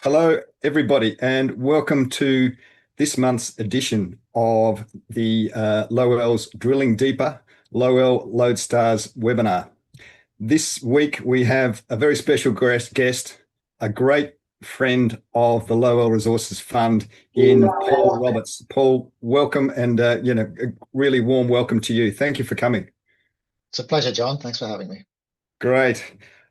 Hello, everybody, and welcome to this month's edition of the Lowell's Drilling Deeper Lowell Lodestars webinar. This week we have a very special guest, a great friend of the Lowell Resources Fund in Paul Roberts. Paul, welcome, and a really warm welcome to you. Thank you for coming. It's a pleasure, John. Thanks for having me. Great.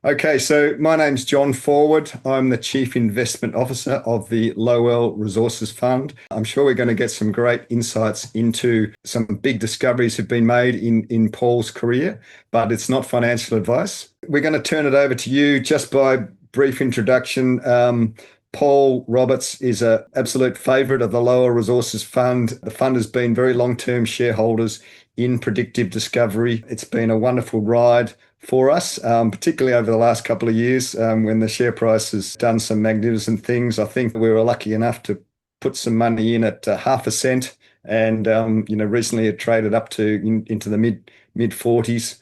Okay, so my name's John Forwood. I'm the Chief Investment Officer of the Lowell Resources Fund. I'm sure we're going to get some great insights into some big discoveries that have been made in Paul's career, but it's not financial advice. We're going to turn it over to you just by brief introduction. Paul Roberts is an absolute favourite of the Lowell Resources Fund. The fund has been very long-term shareholders in Predictive Discovery. It's been a wonderful ride for us, particularly over the last couple of years when the share price has done some magnificent things. I think we were lucky enough to put some money in at half a cent, and recently it traded up to into the mid 40s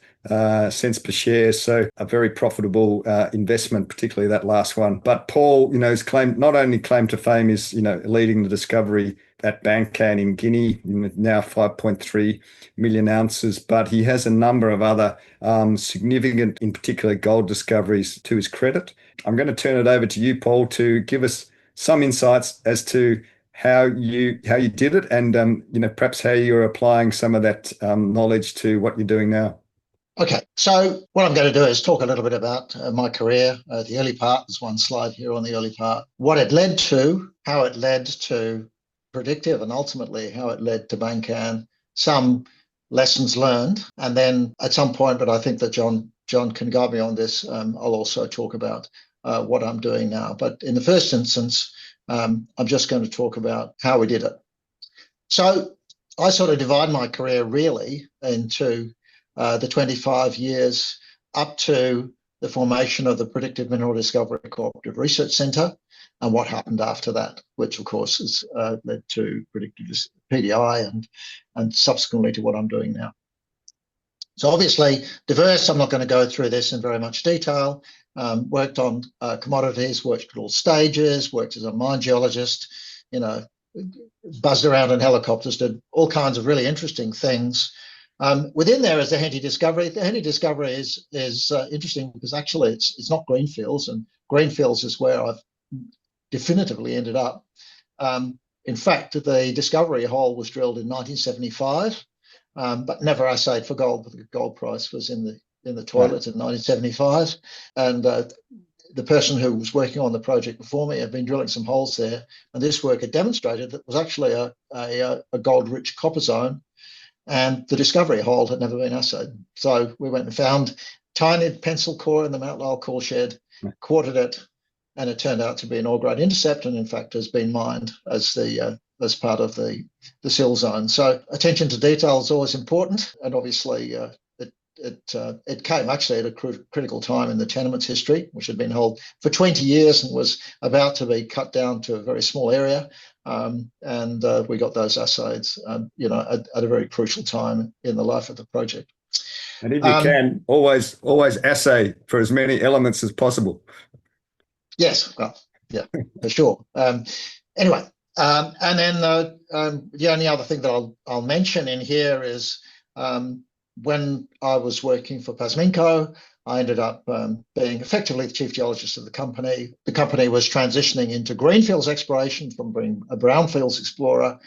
cents per share. So a very profitable investment, particularly that last one. But Paul, his not only claim to fame is leading the discovery at Bankan in Guinea, now 5.3 million ounces, but he has a number of other significant, in particular, gold discoveries to his credit. I'm going to turn it over to you, Paul, to give us some insights as to how you did it, and perhaps how you're applying some of that knowledge to what you're doing now. Okay, so what I'm going to do is talk a little bit about my career, the early part. There's one slide here on the early part. What it led to, how it led to Predictive, and ultimately how it led to Bankan, some lessons learned, and then at some point, but I think that John can guide me on this, I'll also talk about what I'm doing now. But in the first instance, I'm just going to talk about how we did it. So I sort of divide my career really into the 25 years up to the formation of the Predictive Mineral Discovery Cooperative Research Centre, and what happened after that, which of course has led to Predictive PDI and subsequently to what I'm doing now. So obviously diverse, I'm not going to go through this in very much detail. Worked on commodities, worked at all stages, worked as a mine geologist, buzzed around in helicopters, did all kinds of really interesting things. Within there is the Henty Discovery. The Henty Discovery is interesting because actually it's not greenfields, and greenfields is where I've definitively ended up. In fact, the discovery hole was drilled in 1975, but never assayed for gold. But the gold price was in the toilet in 1975, and the person who was working on the project before me had been drilling some holes there, and this work had demonstrated that it was actually a gold-rich copper zone, and the discovery hole had never been assayed. So we went and found tiny pencil core in the Mount Lowell core shed, quartered it, and it turned out to be an ore-grade intercept, and in fact has been mined as part of the sill zone. So attention to detail is always important, and obviously it came actually at a critical time in the tenement's history, which had been held for 20 years and was about to be cut down to a very small area. And we got those assays, at a very crucial time in the life of the project. And if you can, always assay for as many elements as possible. Yes, well, yeah, for sure. Anyway, and then the only other thing that I'll mention in here is when I was working for Pasminco, I ended up being effectively the chief geologist of the company. The company was transitioning into greenfields exploration from being a brownfields explorer.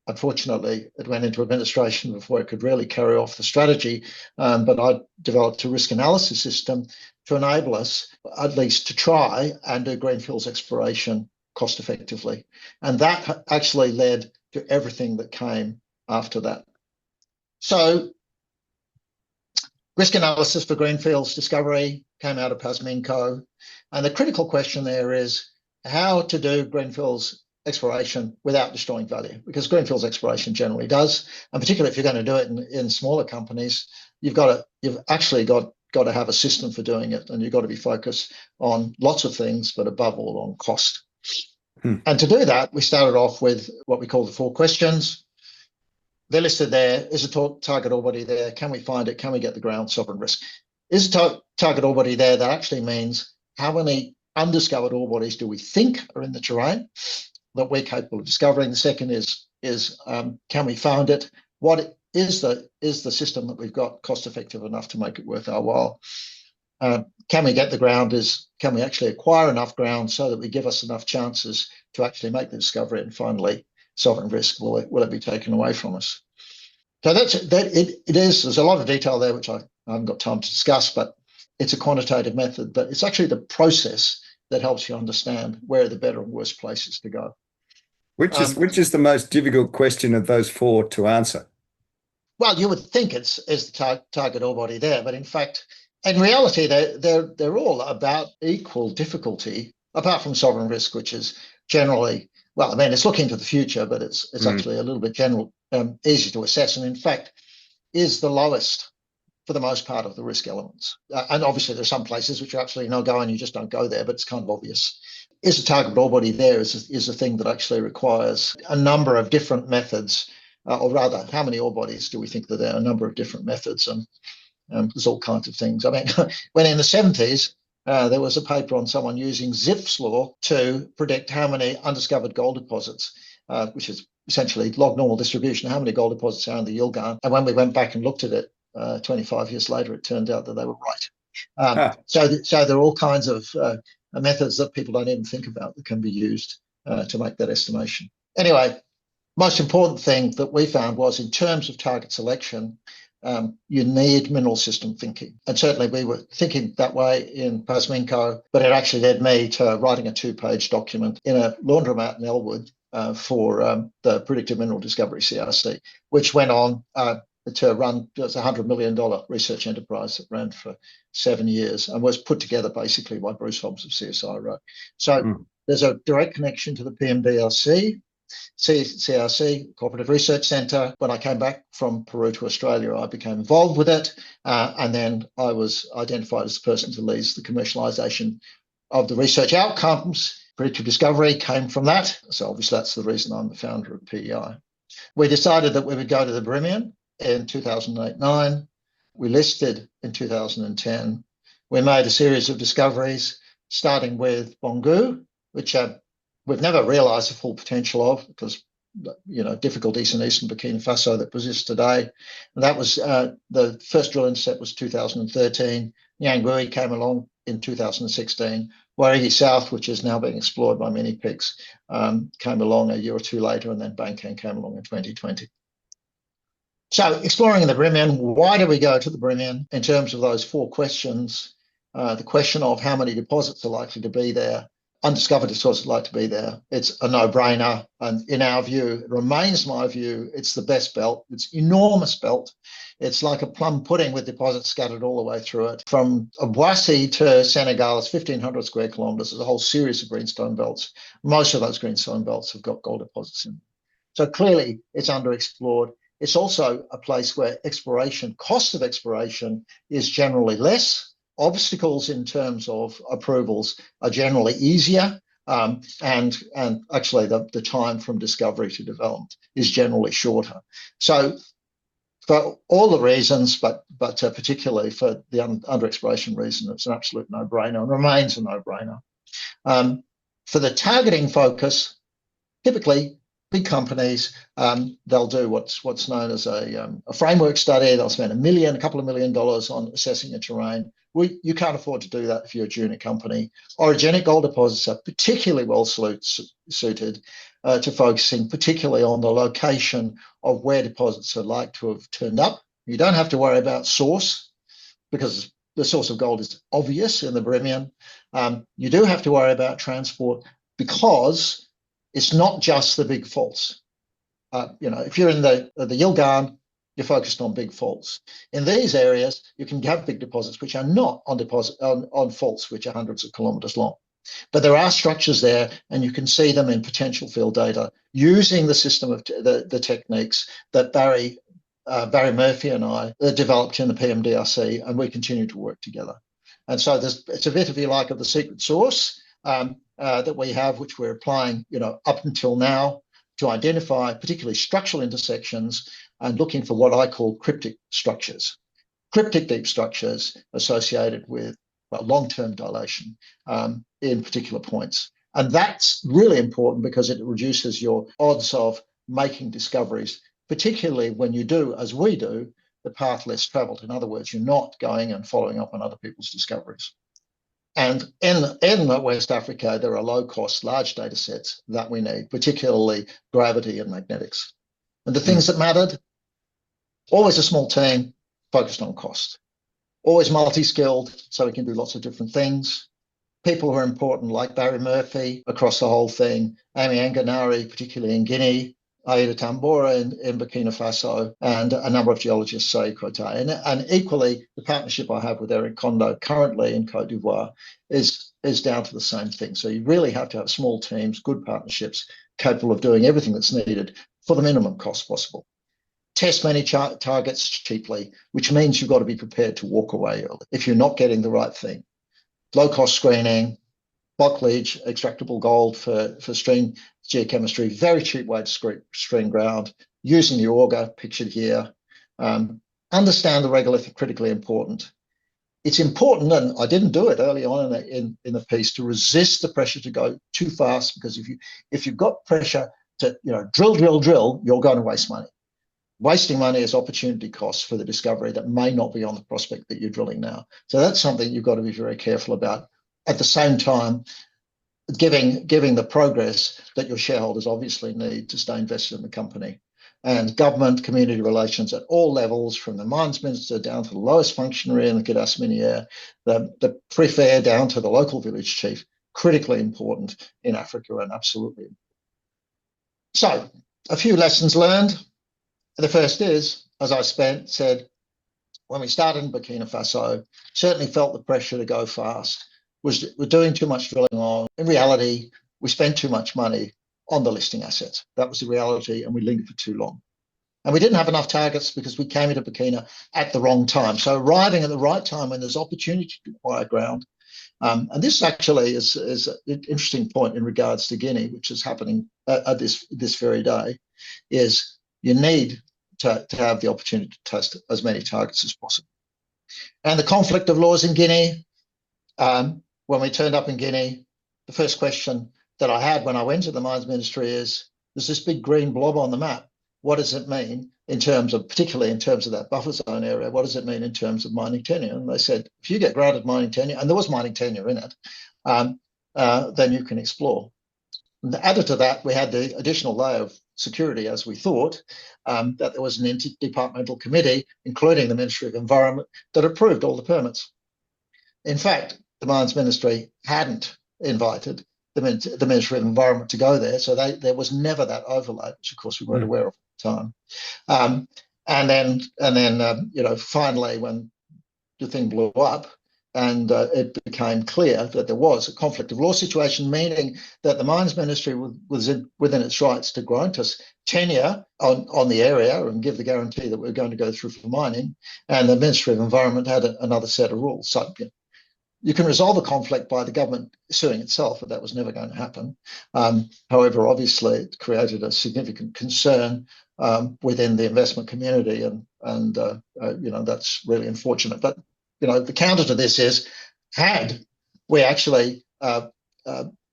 Unfortunately, it went into administration before it could really carry off the strategy, but I developed a risk analysis system to enable us at least to try and do greenfields exploration cost effectively. And that actually led to everything that came after that. So risk analysis for greenfields discovery came out of Pasminco. And the critical question there is how to do greenfields exploration without destroying value, because greenfields exploration generally does. And particularly if you're going to do it in smaller companies, you've actually got to have a system for doing it, and you've got to be focused on lots of things, but above all on cost. And to do that, we started off with what we call the 4 questions. They're listed there. Is a target ore body there? Can we find it? Can we get the ground sovereign risk? Is a target ore body there? That actually means how many undiscovered ore bodies do we think are in the terrain that we're capable of discovering? The second is can we find it? What is the system that we've got cost effective enough to make it worth our while? Can we get the ground? Can we actually acquire enough ground so that we give us enough chances to actually make the discovery? And finally, sovereign risk, will it be taken away from us? So there's a lot of detail there, which I haven't got time to discuss, but it's a quantitative method, but it's actually the process that helps you understand where are the better and worst places to go. Which is the most difficult question of those four to answer? Well, you would think it's the target ore body there, but in fact, in reality, they're all about equal difficulty, apart from sovereign risk, which is generally, well, I mean, it's looking to the future, but it's actually a little bit general, easy to assess, and in fact, is the lowest for the most part of the risk elements. And obviously, there's some places which are absolutely no go, and you just don't go there, but it's kind of obvious. Is a target ore body there is a thing that actually requires a number of different methods, or rather, how many ore bodies do we think that there are? A number of different methods, and there's all kinds of things. I mean, when in the 70s, there was a paper on someone using Zipf's law to predict how many undiscovered gold deposits, which is essentially log normal distribution, how many gold deposits are in the Yilgarn. And when we went back and looked at it 25 years later, it turned out that they were right. So there are all kinds of methods that people don't even think about that can be used to make that estimation. Anyway, most important thing that we found was in terms of target selection, you need mineral system thinking. And certainly we were thinking that way in post-MinCo, but it actually led me to writing a 2-page document in a laundromat in Elwood for the Predictive Mineral Discovery CRC, which went on to run, it was a $100 million research enterprise that ran for 7 years and was put together basically by Bruce Hobbs of CSIRO. So there's a direct connection to the PMDRC, CRC, Cooperative Research Centre. When I came back from Peru to Australia, I became involved with it. And then I was identified as the person to lead the commercialisation of the research outcomes. Predictive Discovery came from that. So obviously that's the reason I'm the founder of PEI. We decided that we would go to the Briman in 2008-9. We listed in 2010. We made a series of discoveries, starting with Bongu, which we've never realised the full potential of because, difficulties in eastern Burkina Faso that persist today. And that was the first drill intercept was 2013. Nyangui came along in 2016. Warigi South, which is now being explored by many pigs, came along a year or two later, and then Bankan came along in 2020. So exploring the Briman, why do we go to the Briman? In terms of those four questions, the question of how many deposits are likely to be there, undiscovered deposits like to be there, it's a no-brainer. And in our view, it remains my view, it's the best belt. It's enormous belt. It's like a plum pudding with deposits scattered all the way through it. From Obuasi to Senegal, it's 1,500 square kilometres. There's a whole series of greenstone belts. Most of those greenstone belts have got gold deposits in them. So clearly, it's underexplored. It's also a place where cost of exploration is generally less. Obstacles in terms of approvals are generally easier, and actually the time from discovery to development is generally shorter. So for all the reasons, but particularly for the underexploration reason, it's an absolute no-brainer and remains a no-brainer. For the targeting focus, typically big companies, they'll do what's known as a framework study. They'll spend a couple of $1 million on assessing a terrain. You can't afford to do that if you're a junior company. Orogenic gold deposits are particularly well suited to focusing particularly on the location of where deposits are like to have turned up. You don't have to worry about source because the source of gold is obvious in the Briman. You do have to worry about transport because it's not just the big faults. If you're in the Yilgarn, you're focused on big faults. In these areas, you can have big deposits which are not on faults which are hundreds of kilometres long. But there are structures there, and you can see them in potential field data using the system of the techniques that Barry Murphy and I developed in the PMDRC, and we continue to work together. And so it's a bit, if you like, of the secret sauce that we have, which we're applying, up until now to identify particularly structural intersections and looking for what I call cryptic structures, cryptic deep structures associated with long-term dilation in particular points. And that's really important because it reduces your odds of making discoveries, particularly when you do, as we do, the path less traveled. In other words, you're not going and following up on other people's discoveries. And in West Africa, there are low-cost, large data sets that we need, particularly gravity and magnetics. And the things that mattered, always a small team focused on cost. Always multi-skilled, so we can do lots of different things. People who are important, like Barry Murphy across the whole thing, Amy Anganari, particularly in Guinea, Aida Tambora in Burkina Faso, and a number of geologists, say, Côte. And equally, the partnership I have with Eric Kondo currently in Côte d'Ivoire is down to the same thing. So you really have to have small teams, good partnerships, capable of doing everything that's needed for the minimum cost possible. Test many targets cheaply, which means you've got to be prepared to walk away early if you're not getting the right thing. Low-cost screening, bulk leach, extractable gold for stream geochemistry, very cheap way to screen ground, using the auger pictured here. Understand the regolith, critically important. It's important, and I didn't do it early on in the piece, to resist the pressure to go too fast, because if you've got pressure to drill, you're going to waste money. Wasting money is opportunity costs for the discovery that may not be on the prospect that you're drilling now. So that's something you've got to be very careful about. At the same time, giving the progress that your shareholders obviously need to stay invested in the company. And government, community relations at all levels, from the mines minister down to the lowest functionary in the Cadas Miniere, the préfet down to the local village chief, critically important in Africa and absolutely important. So a few lessons learned. The first is, as I said, when we started in Burkina Faso, certainly felt the pressure to go fast. We're doing too much drilling on. In reality, we spent too much money on the listing assets. That was the reality, and we lingered for too long. And we didn't have enough targets because we came into Burkina at the wrong time. So arriving at the right time when there's opportunity to acquire ground. And this actually is an interesting point in regards to Guinea, which is happening at this very day, is you need to have the opportunity to test as many targets as possible. And the conflict of laws in Guinea, when we turned up in Guinea, the first question that I had when I went to the mines ministry is, there's this big green blob on the map. What does it mean in terms of, particularly in terms of that buffer zone area, what does it mean in terms of mining tenure? And they said, if you get granted mining tenure, and there was mining tenure in it, then you can explore. And added to that, we had the additional layer of security, as we thought, that there was an interdepartmental committee, including the Ministry of Environment, that approved all the permits. In fact, the Mines Ministry hadn't invited the Ministry of Environment to go there, so there was never that overlay, which of course we weren't aware of at the time. And then finally, when the thing blew up, and it became clear that there was a conflict of law situation, meaning that the Mines Ministry was within its rights to grant us tenure on the area and give the guarantee that we were going to go through for mining, and the Ministry of Environment had another set of rules. So you can resolve a conflict by the government suing itself, but that was never going to happen. However, obviously, it created a significant concern within the investment community, and that's really unfortunate. But the counter to this is, had we actually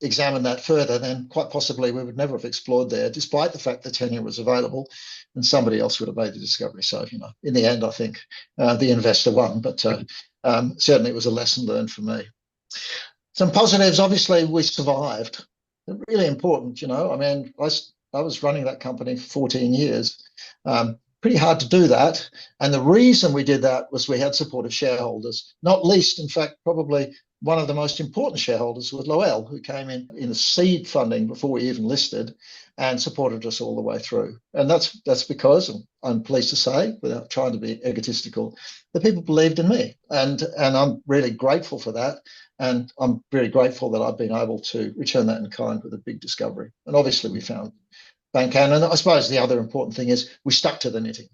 examined that further, then quite possibly we would never have explored there, despite the fact the tenure was available, and somebody else would have made the discovery. So, in the end, I think the investor won, but certainly it was a lesson learned for me. Some positives, obviously, we survived. They're really important, I mean, I was running that company for 14 years. Pretty hard to do that. And the reason we did that was we had supportive shareholders, not least, in fact, probably one of the most important shareholders was Lowell, who came in the seed funding before we even listed and supported us all the way through. And that's because, I'm pleased to say, without trying to be egotistical, the people believed in me. And I'm really grateful for that. And I'm really grateful that I've been able to return that in kind with a big discovery. And obviously we found Bankan. And I suppose the other important thing is we stuck to the knitting.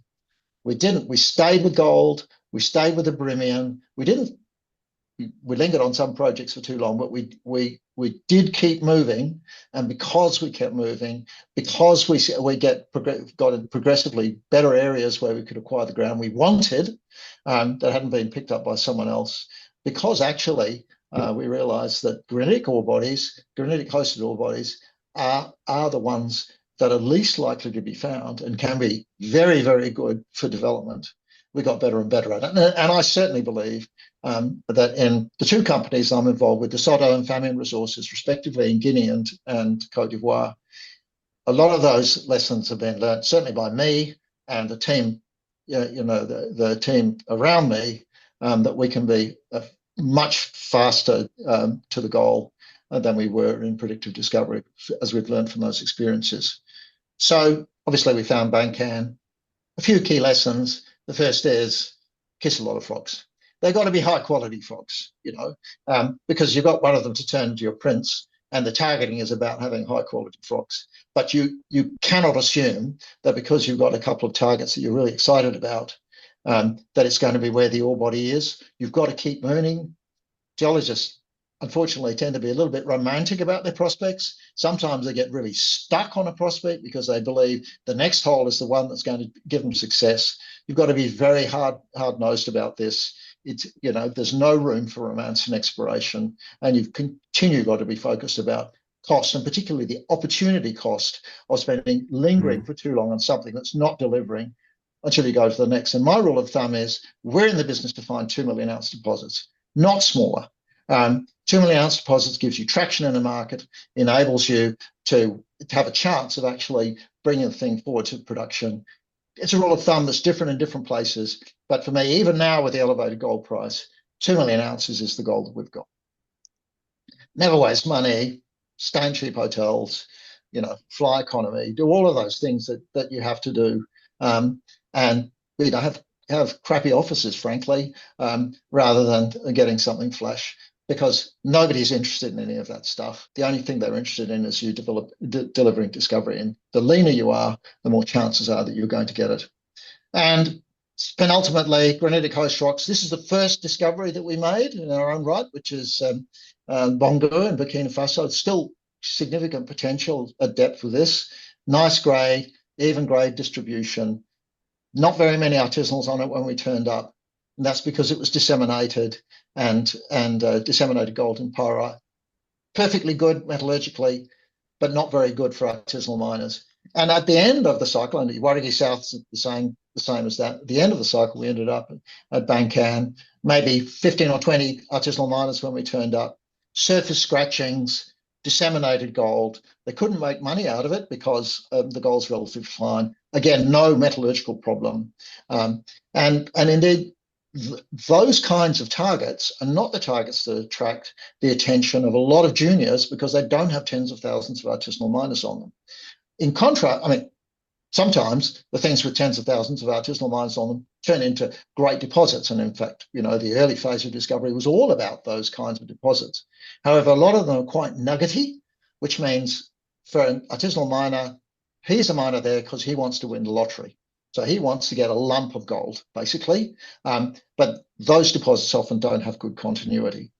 We stayed with gold. We stayed with the Briman. We lingered on some projects for too long, but we did keep moving. And because we kept moving, because we got in progressively better areas where we could acquire the ground we wanted, that hadn't been picked up by someone else, because actually we realized that granitic ore bodies, granitic hosted ore bodies, are the ones that are least likely to be found and can be very, very good for development. We got better and better at it. And I certainly believe that in the two companies I'm involved with, DeSoto and Famien Resources, respectively, in Guinea and Côte d'Ivoire, a lot of those lessons have been learned, certainly by me and the team, the team around me, that we can be much faster to the goal than we were in predictive discovery, as we've learned from those experiences. So obviously we found Bankan. A few key lessons. The first is kiss a lot of frogs. They've got to be high quality frogs, because you've got one of them to turn into your prince, and the targeting is about having high quality frogs. But you cannot assume that because you've got a couple of targets that you're really excited about, that it's going to be where the ore body is. You've got to keep learning. Geologists, unfortunately, tend to be a little bit romantic about their prospects. Sometimes they get really stuck on a prospect because they believe the next hole is the one that's going to give them success. You've got to be very hard-nosed about this. It's, there's no room for romance in exploration, and you've got to be focused about cost, and particularly the opportunity cost of lingering for too long on something that's not delivering until you go to the next. And my rule of thumb is we're in the business to find 2 million ounce deposits, not smaller. 2 million ounce deposits gives you traction in the market, enables you to have a chance of actually bringing the thing forward to production. It's a rule of thumb that's different in different places. But for me, even now with the elevated gold price, 2 million ounces is the goal that we've got. Never waste money, stay in cheap hotels, fly economy, do all of those things that you have to do. And have crappy offices, frankly, rather than getting something flash, because nobody's interested in any of that stuff. The only thing they're interested in is you delivering discovery. And the leaner you are, the more chances are that you're going to get it. And penultimately, granitic host rocks. This is the first discovery that we made in our own right, which is Bongo in Burkina Faso. It's still significant potential at depth with this. Nice grade, even grade distribution. Not very many artisanals on it when we turned up. And that's because it was disseminated and disseminated gold and pyrite. Perfectly good metallurgically, but not very good for artisanal miners. And at the end of the cycle, and Warragee South is the same as that, at the end of the cycle, we ended up at Bankan, maybe 15 or 20 artisanal miners when we turned up, surface scratchings, disseminated gold. They couldn't make money out of it because the gold's relatively fine. Again, no metallurgical problem. And indeed, those kinds of targets are not the targets that attract the attention of a lot of juniors because they don't have tens of thousands of artisanal miners on them. In contrast, sometimes the things with tens of thousands of artisanal miners on them turn into great deposits. And in fact, the early phase of discovery was all about those kinds of deposits. However, a lot of them are quite nuggety, which means for an artisanal miner, he's a miner there because he wants to win the lottery. So he wants to get a lump of gold, basically. But those deposits often don't have good continuity.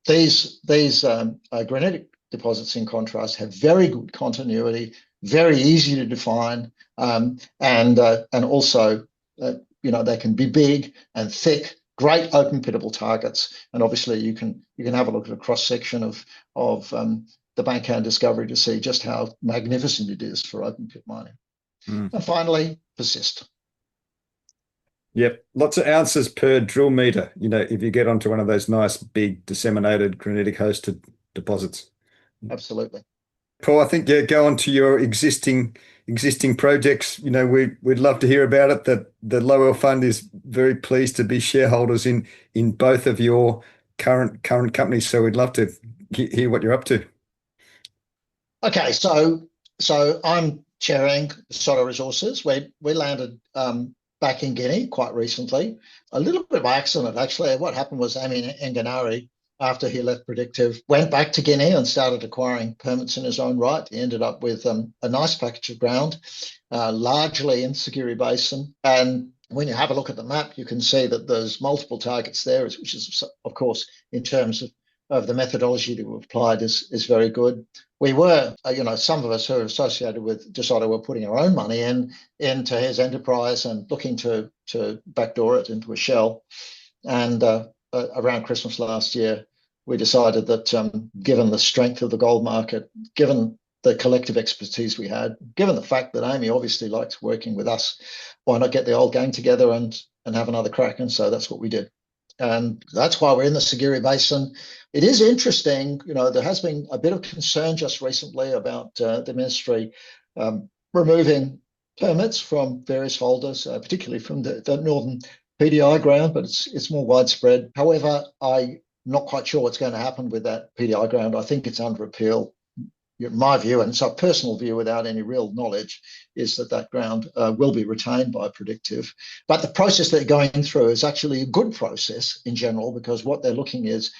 These granitic deposits, in contrast, have very good continuity, very easy to define, and also, they can be big and thick, great open pittable targets. And obviously, you can have a look at a cross section of the Bankan Discovery to see just how magnificent it is for open pit mining. And finally, persist. Yep, lots of ounces per drill meter, if you get onto one of those nice big disseminated granitic hosted deposits. Absolutely. Paul, I think go on to your existing projects. We'd love to hear about it. That the Lowell Fund is very pleased to be shareholders in both of your current companies. So we'd love to hear what you're up to. Okay, so I'm chairing DeSoto Resources. We landed back in Guinea quite recently, a little bit by accident, actually. What happened was Famien Resources, after he left Predictive, went back to Guinea and started acquiring permits in his own right. He ended up with a nice package of ground, largely in Seguri Basin. And when you have a look at the map, you can see that there's multiple targets there, which is, of course, in terms of the methodology that we've applied is very good. We were, some of us who are associated with DeSoto were putting our own money into his enterprise and looking to backdoor it into a shell. And around Christmas last year, we decided that given the strength of the gold market, given the collective expertise we had, given the fact that Amy obviously likes working with us, why not get the old gang together and have another crack? And so that's what we did. And that's why we're in the Sagiri Basin. It is interesting, there has been a bit of concern just recently about the ministry removing permits from various holders, particularly from the northern PDI ground, but it's more widespread. However, I'm not quite sure what's going to happen with that PDI ground. I think it's under appeal. My view, and it's a personal view without any real knowledge, is that ground will be retained by Predictive. But the process they're going through is actually a good process in general, because what they're looking is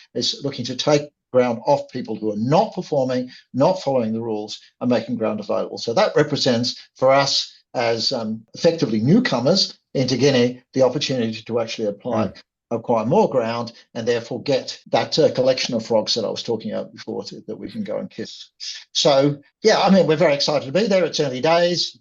looking to take ground off people who are not performing, not following the rules, and making ground available. So that represents for us as effectively newcomers into Guinea the opportunity to actually acquire more ground and therefore get that collection of frogs that I was talking about before that we can go and kiss. So, yeah, I mean, we're very excited to be there. It's early days.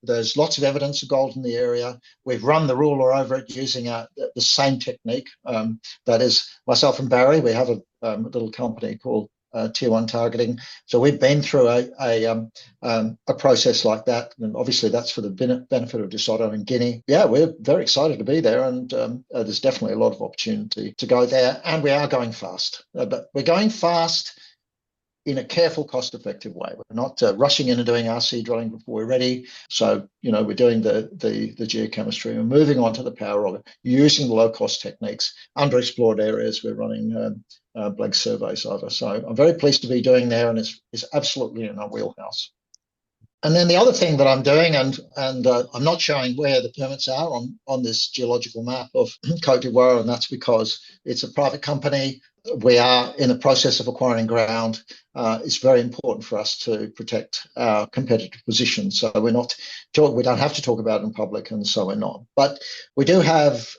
There's lots of evidence of gold in the area. We've run the ruler over it using the same technique. That is, myself and Barry, we have a little company called Tier 1 targeting. So we've been through a process like that, and obviously that's for the benefit of DeSoto and Guinea. Yeah, we're very excited to be there, and there's definitely a lot of opportunity to go there, and we are going fast. But we're going fast in a careful, cost-effective way. We're not rushing in and doing RC drilling before we're ready. So, we're doing the geochemistry. We're moving on to the power of it, using the low-cost techniques, underexplored areas. We're running blank surveys over. So I'm very pleased to be doing there, and it's absolutely in our wheelhouse. And then the other thing that I'm doing, and I'm not showing where the permits are on this geological map of Côte d'Ivoire, and that's because it's a private company. We are in the process of acquiring ground. It's very important for us to protect our competitive position. So we don't have to talk about it in public, and so we're not. But we do have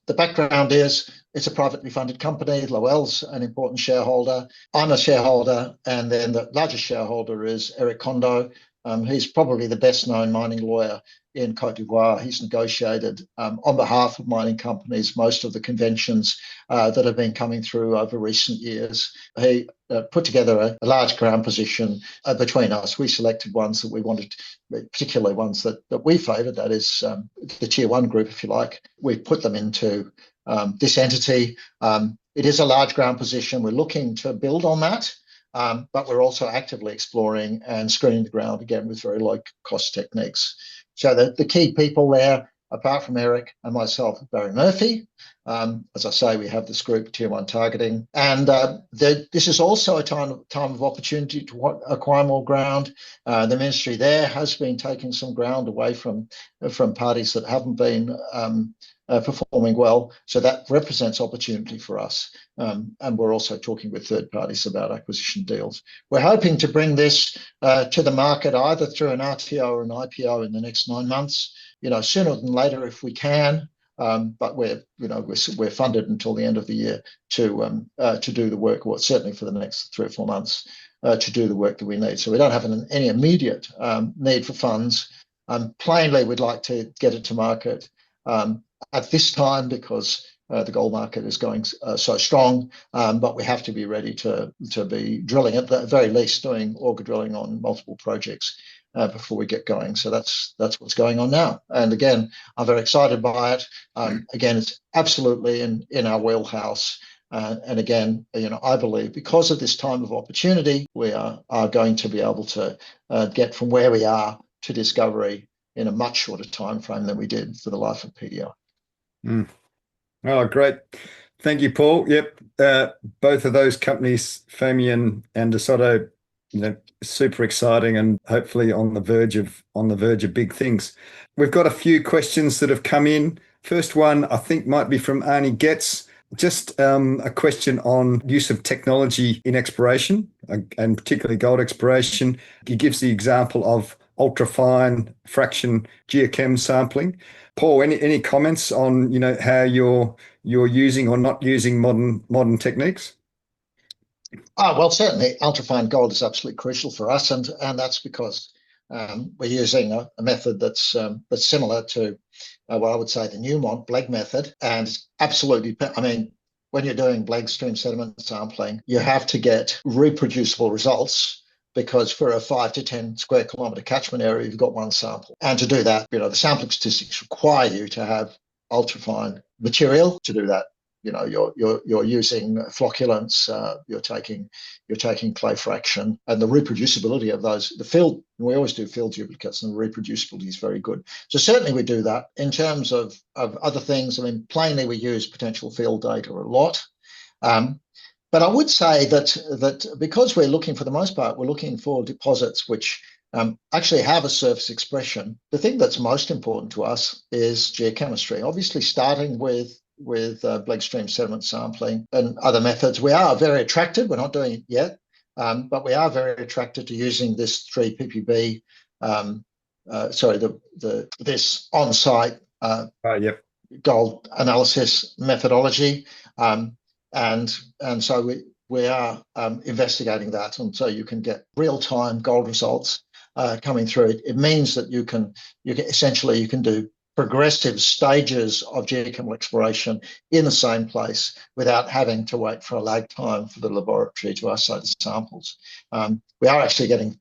the background is it's a privately funded company. Lowell's an important shareholder. I'm a shareholder, and then the largest shareholder is Eric Kondo. He's probably the best known mining lawyer in Côte d'Ivoire. He's negotiated on behalf of mining companies most of the conventions that have been coming through over recent years. He put together a large ground position between us. We selected ones that we wanted, particularly ones that we favoured, that is the Tier 1 group, if you like. We put them into this entity. It is a large ground position. We're looking to build on that. But we're also actively exploring and screening the ground, again, with very low-cost techniques. So the key people there, apart from Eric and myself, Barry Murphy. As I say, we have this group, Tier 1 targeting. And this is also a time of opportunity to acquire more ground. The ministry there has been taking some ground away from parties that haven't been performing well. So that represents opportunity for us. And we're also talking with third parties about acquisition deals. We're hoping to bring this to the market either through an RTO or an IPO in the next 9 months, sooner than later if we can. But we're funded until the end of the year to do the work, or certainly for the next 3 or 4 months, to do the work that we need. So we don't have any immediate need for funds. Plainly, we'd like to get it to market at this time because the gold market is going so strong, but we have to be ready to be drilling, at the very least doing auger drilling on multiple projects before we get going. So that's what's going on now. And again, I'm very excited by it. Again, it's absolutely in our wheelhouse. And again, I believe because of this time of opportunity, we are going to be able to get from where we are to discovery in a much shorter time frame than we did for the life of PDI. Oh, great. Thank you, Paul. Yep. Both of those companies, Famien and DeSoto, super exciting and hopefully on the verge of big things. We've got a few questions that have come in. First one, I think, might be from Arnie Getz. Just a question on use of technology in exploration, and particularly gold exploration. He gives the example of ultrafine fraction geochem sampling. Paul, any comments on how you're using or not using modern techniques? Well, certainly ultrafine gold is absolutely crucial for us, and that's because we're using a method that's similar to what I would say the Newmont Bleg method, and absolutely, I mean, when you're doing Bleg stream sediment sampling, you have to get reproducible results because for a 5 to 10 square kilometre catchment area, you've got one sample. And to do that, the sampling statistics require you to have ultrafine material to do that. You're using flocculants, you're taking clay fraction, and the reproducibility of those, the field, we always do field duplicates, and the reproducibility is very good. So certainly we do that. In terms of other things, I mean, plainly we use potential field data a lot. But I would say that because we're looking, for the most part, we're looking for deposits which actually have a surface expression. The thing that's most important to us is geochemistry. Obviously, starting with Bleg stream sediment sampling and other methods, we are very attracted. We're not doing it yet, but we are very attracted to using this 3 ppb. This on-site Yep. gold analysis methodology. And so we are investigating that, and so you can get real-time gold results coming through. It means that you can do progressive stages of geochemical exploration in the same place without having to wait for a lag time for the laboratory to assay the samples. We are actually getting,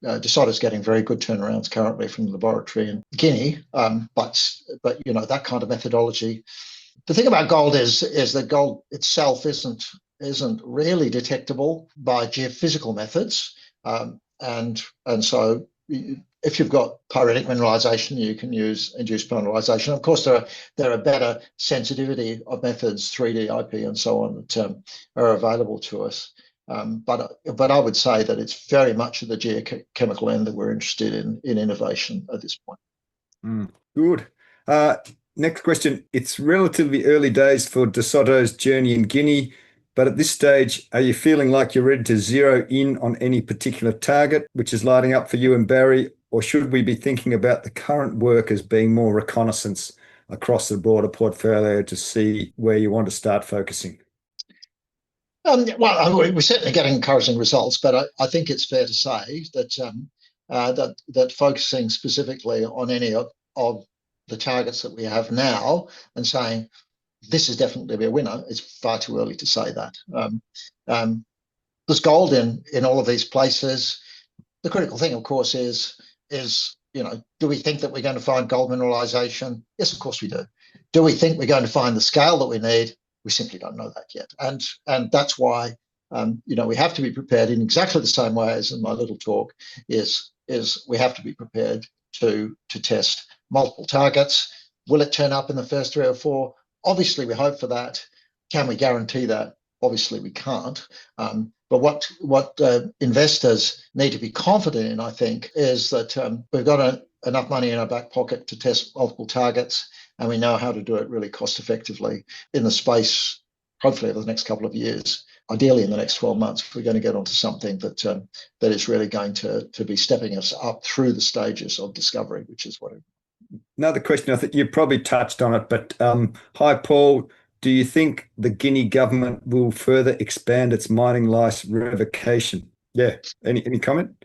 DeSoto's getting very good turnarounds currently from the laboratory in Guinea, but that kind of methodology. The thing about gold is that gold itself isn't really detectable by geophysical methods, and so if you've got pyritic mineralization, you can use induced mineralization. Of course, there are better sensitivity of methods, 3D IP and so on, that are available to us. But I would say that it's very much at the geochemical end that we're interested in innovation at this point. Good. Next question. It's relatively early days for DeSoto's journey in Guinea, but at this stage, are you feeling like you're ready to zero in on any particular target which is lighting up for you and Barry, or should we be thinking about the current work as being more reconnaissance across the broader portfolio to see where you want to start focusing? Well, we're certainly getting encouraging results, but I think it's fair to say that focusing specifically on any of the targets that we have now and saying this is definitely be a winner, it's far too early to say that. There's gold in all of these places. The critical thing, of course, is do we think that we're going to find gold mineralization? Yes, of course we do. Do we think we're going to find the scale that we need? We simply don't know that yet. And that's why we have to be prepared in exactly the same way as in my little talk, is we have to be prepared to test multiple targets. Will it turn up in the first 3 or 4? Obviously, we hope for that. Can we guarantee that? Obviously, we can't. But what investors need to be confident in, I think, is that we've got enough money in our back pocket to test multiple targets, and we know how to do it really cost effectively in the space, hopefully over the next couple of years. Ideally, in the next 12 months, we're going to get onto something that is really going to be stepping us up through the stages of discovery, which is what. Another question, I think you probably touched on it, but hi, Paul. Do you think the Guinea government will further expand its mining license revocation? Yeah. Any comment?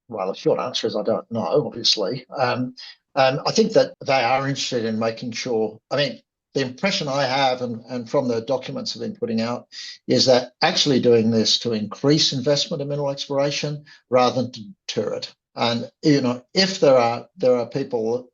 Well, the short answer is I don't know, obviously. I think that they are interested in making sure. I mean, the impression I have, and from the documents I've been putting out, is that actually doing this to increase investment in mineral exploration rather than to deter it. And if there are people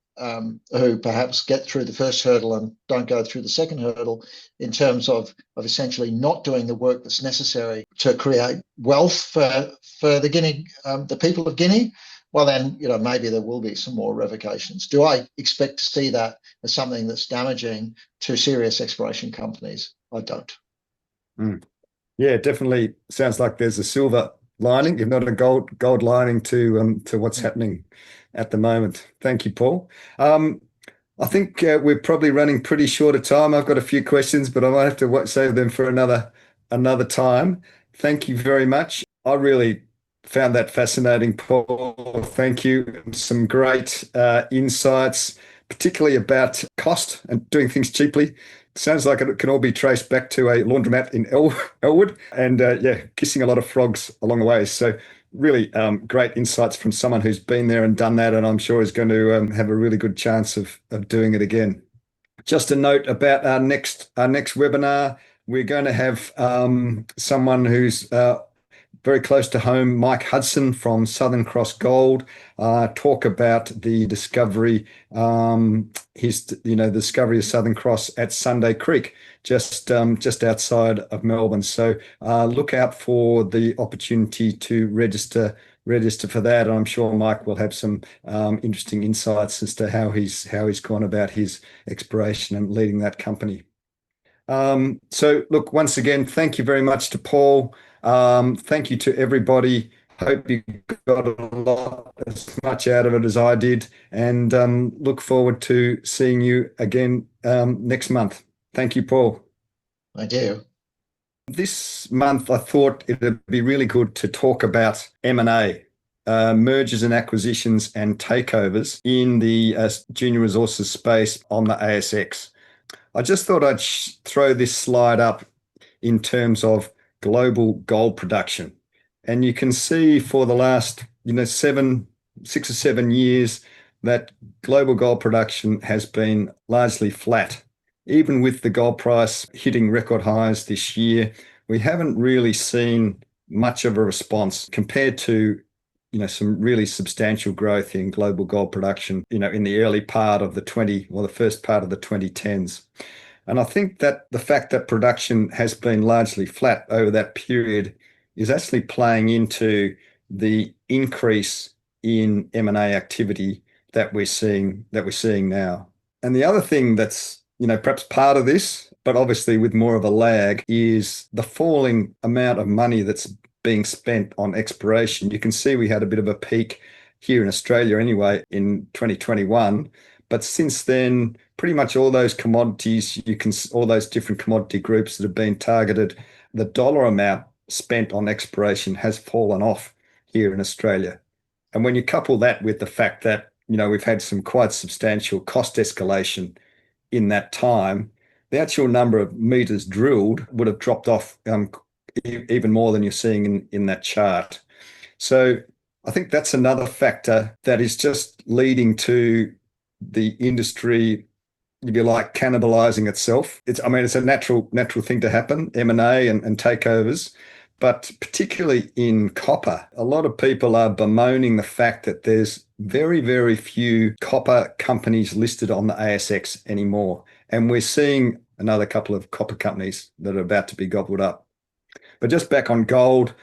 who perhaps get through the first hurdle and don't go through the second hurdle in terms of essentially not doing the work that's necessary to create wealth for the Guinea, the people of Guinea, well then, maybe there will be some more revocations. Do I expect to see that as something that's damaging to serious exploration companies? I don't. Yeah, definitely sounds like there's a silver lining, if not a gold lining to what's happening at the moment. Thank you, Paul. I think we're probably running pretty short of time. I've got a few questions, but I might have to save them for another time. Thank you very much. I really found that fascinating, Paul. Thank you. Some great insights, particularly about cost and doing things cheaply. Sounds like it can all be traced back to a laundromat in Elwood and kissing a lot of frogs along the way. So really great insights from someone who's been there and done that, and I'm sure is going to have a really good chance of doing it again. Just a note about our next webinar. We're going to have someone who's very close to home, Mike Hudson from Southern Cross Gold, talk about the discovery, the discovery of Southern Cross at Sunday Creek, just outside of Melbourne. So look out for the opportunity to register for that. And I'm sure Mike will have some interesting insights as to how he's gone about his exploration and leading that company. So look, once again, thank you very much to Paul. Thank you to everybody. Hope you got as much out of it as I did, and look forward to seeing you again next month. Thank you, Paul. Thank you. This month, I thought it'd be really good to talk about M&A, mergers and acquisitions and takeovers in the junior resources space on the ASX. I just thought I'd throw this slide up in terms of global gold production. And you can see for the last 6 or 7 years that global gold production has been largely flat. Even with the gold price hitting record highs this year, we haven't really seen much of a response compared to some really substantial growth in global gold production, in the early part of the first part of the 2010s. And I think that the fact that production has been largely flat over that period is actually playing into the increase in M&A activity that we're seeing now. And the other thing that's, perhaps part of this, but obviously with more of a lag, is the falling amount of money that's being spent on exploration. You can see we had a bit of a peak here in Australia anyway in 2021, but since then, pretty much all those commodities, all those different commodity groups that have been targeted, the dollar amount spent on exploration has fallen off here in Australia. And when you couple that with the fact that, we've had some quite substantial cost escalation in that time, the actual number of meters drilled would have dropped off even more than you're seeing in that chart. So I think that's another factor that is just leading to the industry, if you like, cannibalizing itself. It's a natural thing to happen, M&A and takeovers, but particularly in copper, a lot of people are bemoaning the fact that there's very, very few copper companies listed on the ASX anymore. And we're seeing another couple of copper companies that are about to be gobbled up. But just back on gold,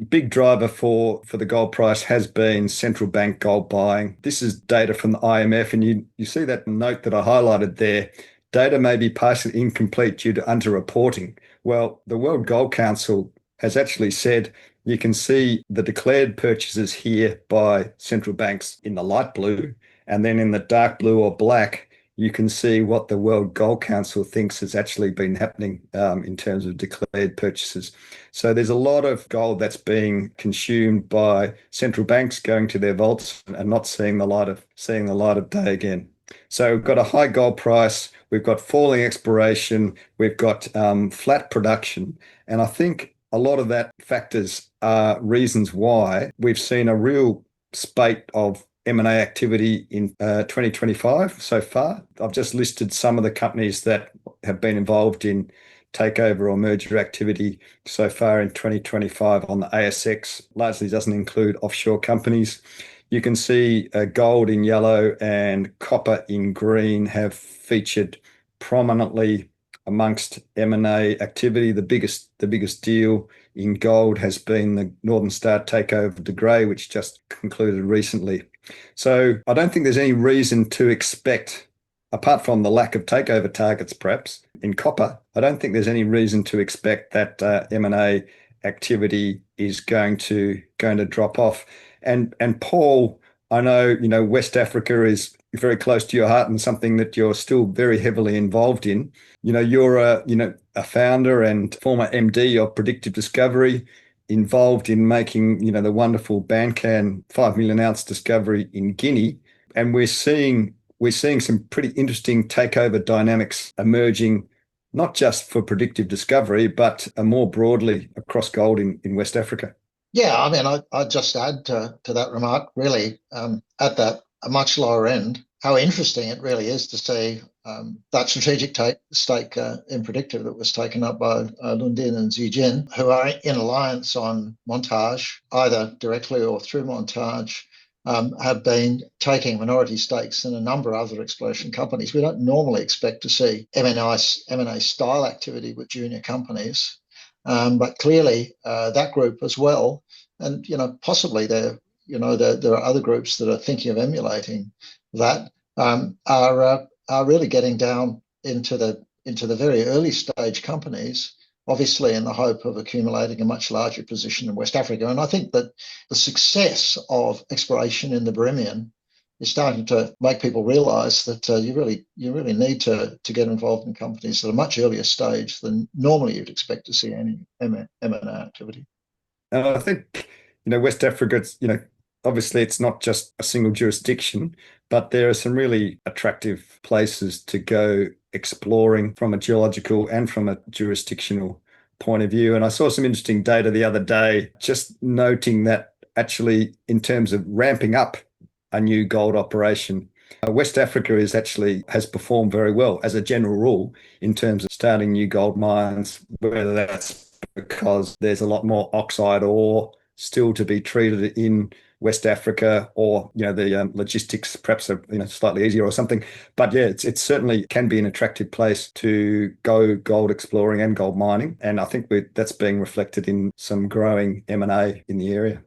big driver for the gold price has been central bank gold buying. This is data from the IMF, and you see that note that I highlighted there. Data may be partially incomplete due to underreporting. Well, the World Gold Council has actually said, you can see the declared purchases here by central banks in the light blue, and then in the dark blue or black, you can see what the World Gold Council thinks has actually been happening in terms of declared purchases. So there's a lot of gold that's being consumed by central banks going to their vaults and not seeing the light of day again. So we've got a high gold price, we've got falling exploration, we've got flat production, and I think a lot of that factors are reasons why we've seen a real spate of M&A activity in 2025 so far. I've just listed some of the companies that have been involved in takeover or merger activity so far in 2025 on the ASX. Largely doesn't include offshore companies. You can see gold in yellow and copper in green have featured prominently amongst M&A activity. The biggest deal in gold has been the Northern Star takeover De Grey, which just concluded recently. So I don't think there's any reason to expect, apart from the lack of takeover targets perhaps in copper, I don't think there's any reason to expect that M&A activity is going to drop off. And Paul, I know West Africa is very close to your heart and something that you're still very heavily involved in. You're a founder and former MD of Predictive Discovery, involved in making the wonderful Bankan 5 million ounce discovery in Guinea, and we're seeing some pretty interesting takeover dynamics emerging, not just for Predictive Discovery, but more broadly across gold in West Africa. Yeah, I mean, I'd just add to that remark, really, at that a much lower end, how interesting it really is to see that strategic stake in Predictive that was taken up by Lundin and Zijin, who are in alliance on Montage, either directly or through Montage, have been taking minority stakes in a number of other exploration companies. We don't normally expect to see M&A style activity with junior companies. But clearly, that group as well, and possibly there are other groups that are thinking of emulating that, are really getting down into the very early stage companies, obviously in the hope of accumulating a much larger position in West Africa. And I think that the success of exploration in the Briman is starting to make people realise that you really need to get involved in companies at a much earlier stage than normally you'd expect to see any M&A activity. And I think, West Africa, obviously it's not just a single jurisdiction, but there are some really attractive places to go exploring from a geological and from a jurisdictional point of view. And I saw some interesting data the other day, just noting that actually in terms of ramping up a new gold operation, West Africa has performed very well as a general rule in terms of starting new gold mines, whether that's because there's a lot more oxide ore still to be treated in West Africa, or the logistics perhaps are slightly easier or something. But yeah, it certainly can be an attractive place to go gold exploring and gold mining, and I think that's being reflected in some growing M&A in the area.